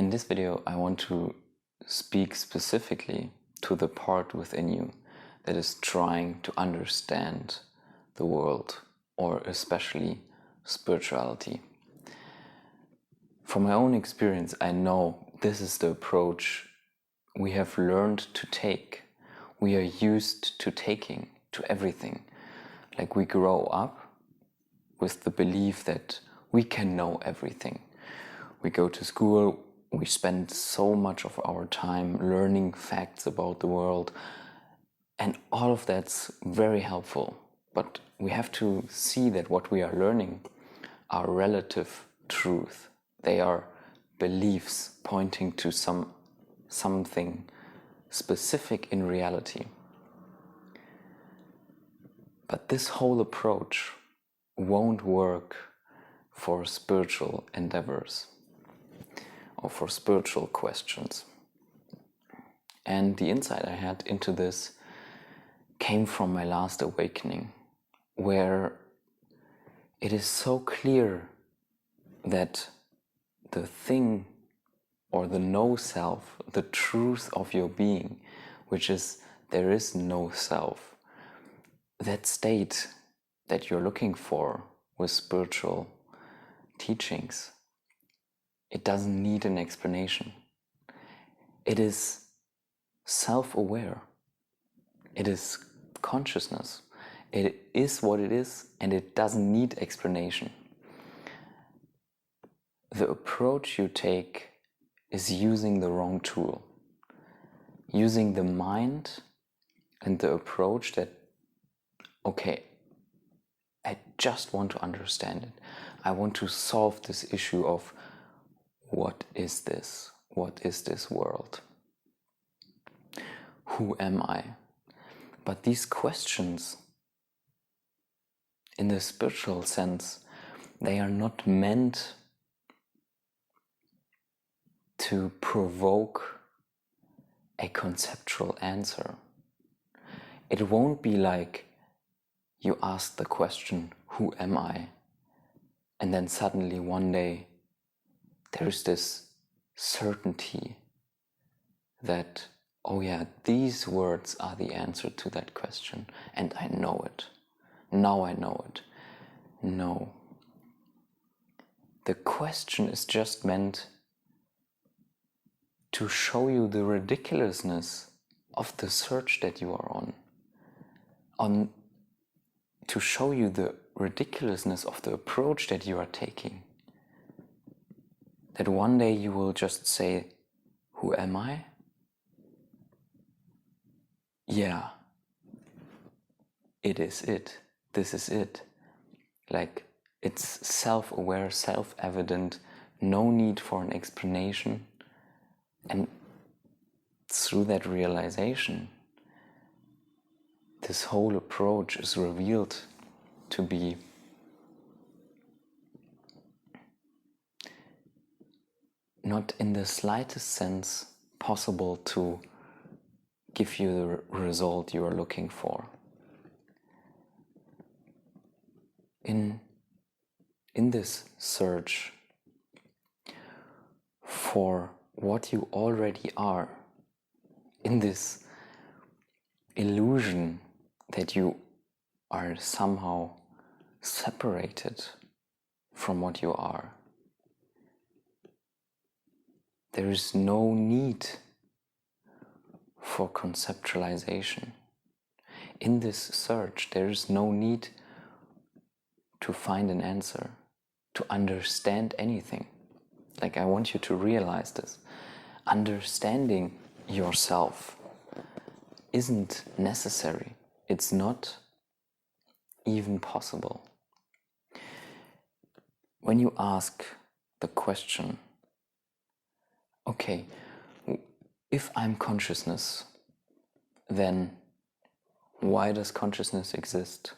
In this video, I want to speak specifically to the part within you that is trying to understand the world, or especially spirituality. From my own experience, I know this is the approach we have learned to take. We are used to taking to everything. Like we grow up with the belief that we can know everything. We go to school, we spend so much of our time learning facts about the world, and all of that's very helpful. But we have to see that what we are learning are relative truth. They are beliefs pointing to something specific in reality. But this whole approach won't work for spiritual endeavors or for spiritual questions. And the insight I had into this came from my last awakening, where it is so clear that the thing or the no self, the truth of your being, which is there is no self, that state that you're looking for with spiritual teachings, it doesn't need an explanation. It is self-aware. It is consciousness. It is what it is, and it doesn't need explanation. The approach you take is using the wrong tool. Using the mind and the approach that, okay, I just want to understand it. I want to solve this issue of what is this? What is this world? Who am I? But these questions, in the spiritual sense, they are not meant to provoke a conceptual answer. It won't be like you ask the question, who am I? And then suddenly one day there is this certainty that, oh yeah, these words are the answer to that question, and I know it. Now I know it. No. The question is just meant to show you the ridiculousness of the search that you are on to show you the ridiculousness of the approach that you are taking. That one day you will just say, who am I? Yeah, it is it. This is it. Like, it's self-aware, self-evident, no need for an explanation. And through that realization, this whole approach is revealed to be not in the slightest sense possible to give you the result you are looking for. In this search for what you already are, in this illusion that you are somehow separated from what you are, there is no need for conceptualization. In this search, there is no need to find an answer, to understand anything. Like, I want you to realize this. Understanding yourself isn't necessary. It's not even possible. When you ask the question, okay, if I'm consciousness, then why does consciousness exist?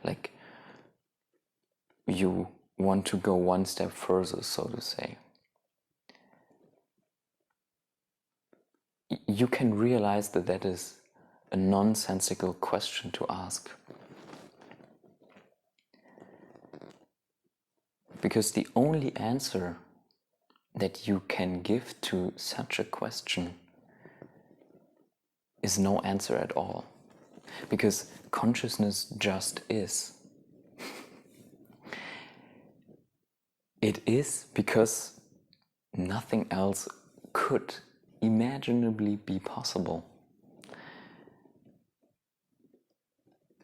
Like, you want to go one step further, so to say. You can realize that that is a nonsensical question to ask. Because the only answer that you can give to such a question is no answer at all. Because consciousness just is. It is because nothing else could imaginably be possible.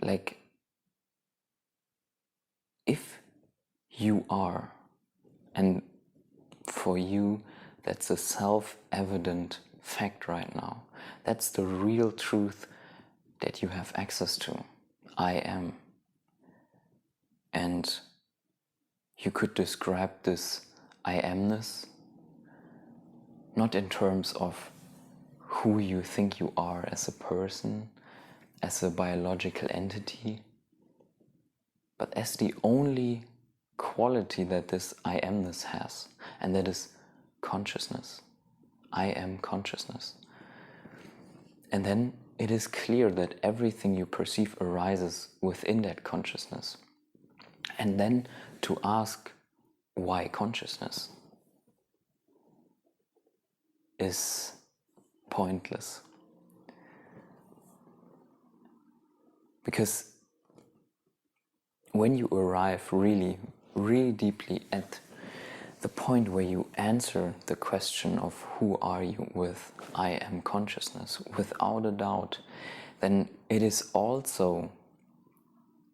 Like, if you are, and for you that's a self-evident fact right now, that's the real truth that you have access to. I am. And you could describe this I amness not in terms of who you think you are as a person, as a biological entity, but as the only quality that this I amness has, and that is consciousness. I am consciousness. And then it is clear that everything you perceive arises within that consciousness. And then to ask why consciousness is pointless. Because when you arrive really, really deeply at the point where you answer the question of who are you with I am consciousness, without a doubt, then it is also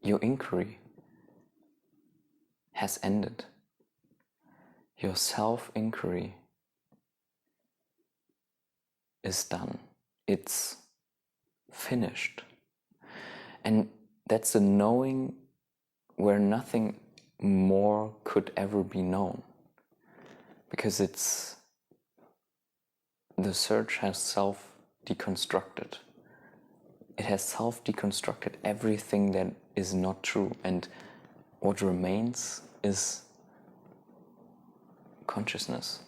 your inquiry has ended. Your self-inquiry is done. It's finished. And that's a knowing where nothing more could ever be known. Because the search has self-deconstructed. It has self-deconstructed everything that is not true. And what remains is consciousness,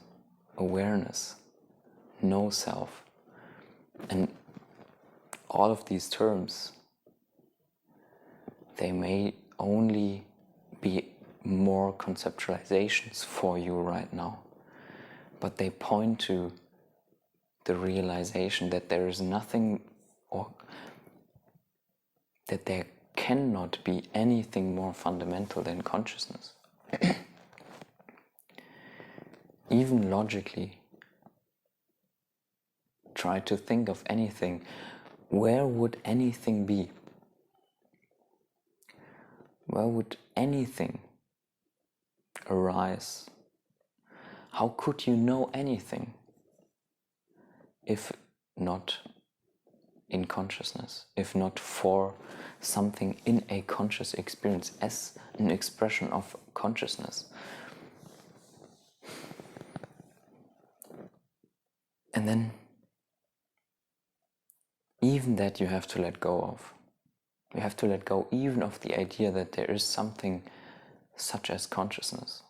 awareness, no self. And all of these terms, they may only be more conceptualizations for you right now, but they point to the realization that there is nothing, or that there cannot be anything more fundamental than consciousness. Even logically, try to think of anything. Where would anything be? Where would anything arise? How could you know anything if not in consciousness, if not for something in a conscious experience as an expression of consciousness? And then even that you have to let go of. You have to let go even of the idea that there is something such as consciousness.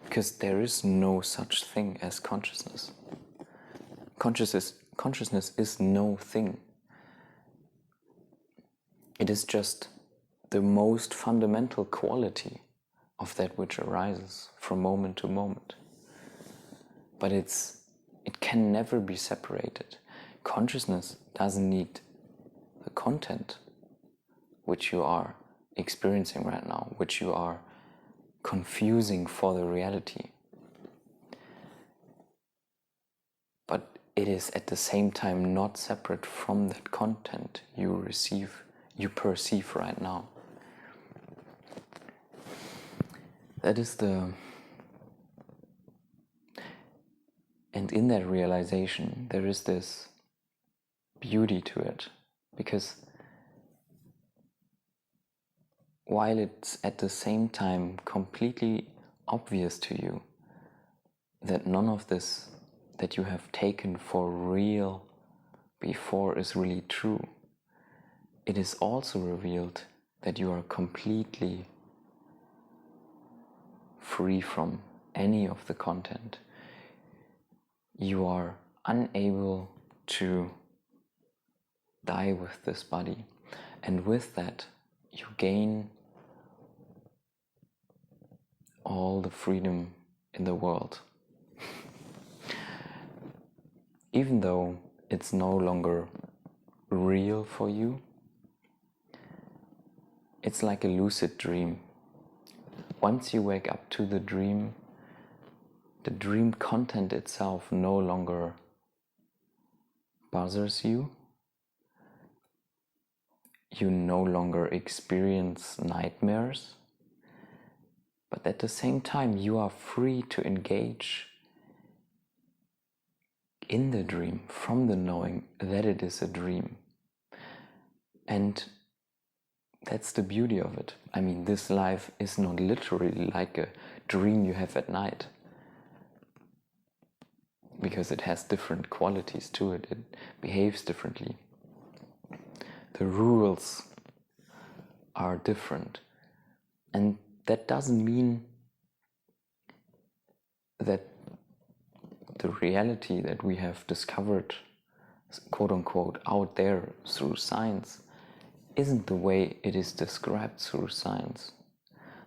Because there is no such thing as consciousness. Consciousness is no thing. It is just the most fundamental quality of that which arises from moment to moment. But it can never be separated. Consciousness doesn't need the content which you are experiencing right now, which you are confusing for the reality. But it is at the same time not separate from that content you perceive right now. That is and in that realization there is this beauty to it, because while it's at the same time completely obvious to you that none of this that you have taken for real before is really true, it is also revealed that you are completely free from any of the content. You are unable to die with this body, and with that you gain all the freedom in the world. Even though it's no longer real for you, it's like a lucid dream. Once you wake up to the dream content itself no longer bothers you. You no longer experience nightmares, but at the same time you are free to engage in the dream from the knowing that it is a dream. And that's the beauty of it. I mean, this life is not literally like a dream you have at night, because it has different qualities to it. It behaves differently. The rules are different. And that doesn't mean that the reality that we have discovered, quote unquote, out there through science isn't the way it is described through science.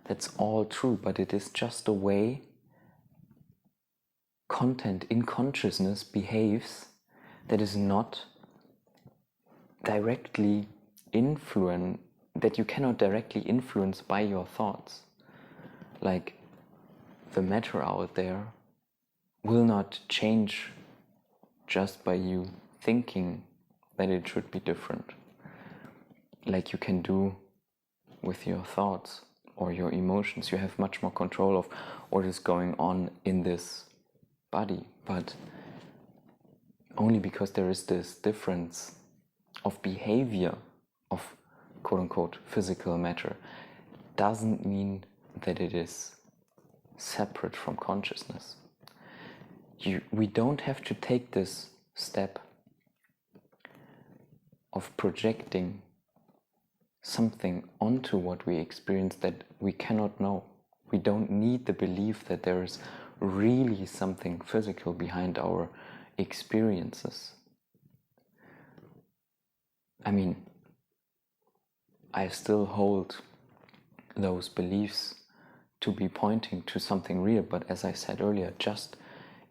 That's all true, but it is just the way content in consciousness behaves that is not directly that you cannot directly influence by your thoughts. Like, the matter out there will not change just by you thinking that it should be different, like you can do with your thoughts or your emotions. You have much more control of what is going on in this body, but only because there is this difference of behavior of quote-unquote physical matter doesn't mean that it is separate from consciousness. We don't have to take this step of projecting something onto what we experience that we cannot know. We don't need the belief that there is really something physical behind our experiences. I mean, I still hold those beliefs to be pointing to something real, but as I said earlier, just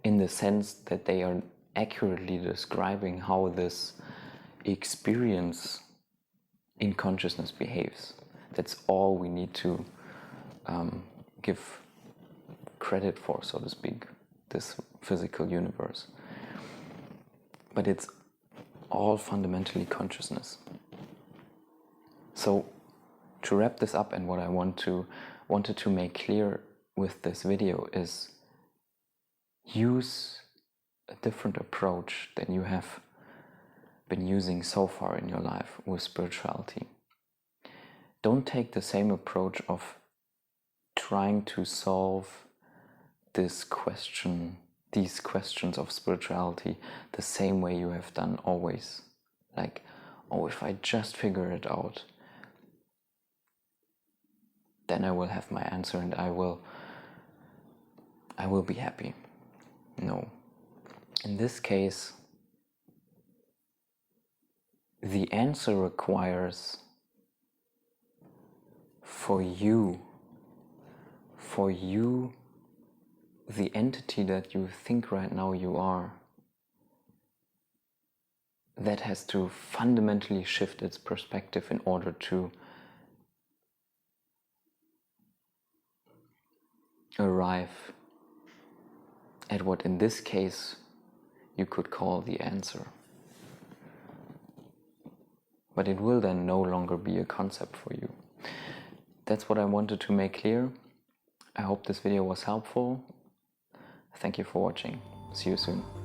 in the sense that they are accurately describing how this experience in consciousness behaves. That's all we need to give credit for, so to speak, this physical universe. But it's all fundamentally consciousness. So to wrap this up, and what I wanted to make clear with this video is, use a different approach than you have been using so far in your life with spirituality. Don't take the same approach of trying to solve these questions of spirituality the same way you have done always. Like, oh, if I just figure it out, then I will have my answer and I will be happy. No. In this case, the answer requires for you, the entity that you think right now you are, that has to fundamentally shift its perspective in order to arrive at what in this case you could call the answer. But it will then no longer be a concept for you. That's what I wanted to make clear. I hope this video was helpful. Thank you for watching. See you soon.